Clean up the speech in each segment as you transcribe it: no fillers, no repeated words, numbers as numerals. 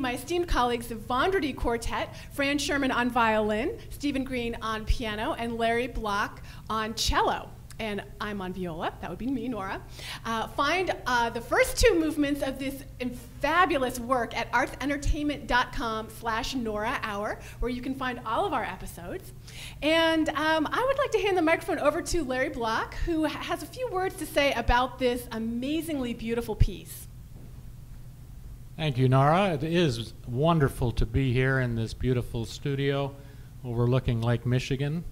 My esteemed colleagues, the Vondrady Quartet, Fran Sherman on violin, Stephen Green on piano, and Larry Block on cello. And I'm on viola, that would be me, Nora. Find the first two movements of this fabulous work at artsentertainment.com/Nora Hour, where you can find all of our episodes. And I would like to hand the microphone over to Larry Block, who has a few words to say about this amazingly beautiful piece. Thank you, Nora. It is wonderful to be here in this beautiful studio overlooking Lake Michigan.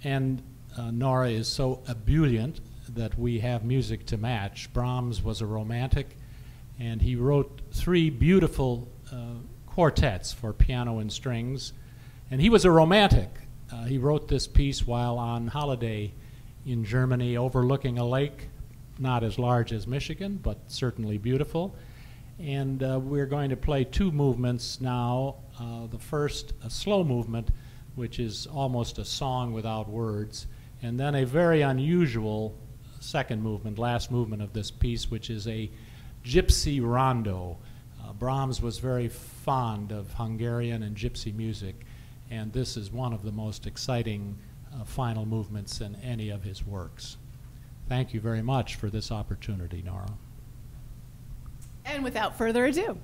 And Nora is so ebullient that we have music to match. Brahms was a romantic, and he wrote three beautiful quartets for piano and strings. And he was a romantic. He wrote this piece while on holiday in Germany overlooking a lake, not as large as Michigan, but certainly beautiful. And we're going to play two movements now. The first, a slow movement, which is almost a song without words, and then a very unusual second movement, last movement of this piece, which is a gypsy rondo. Brahms was very fond of Hungarian and gypsy music, and this is one of the most exciting final movements in any of his works. Thank you very much for this opportunity, Nora. And without further ado,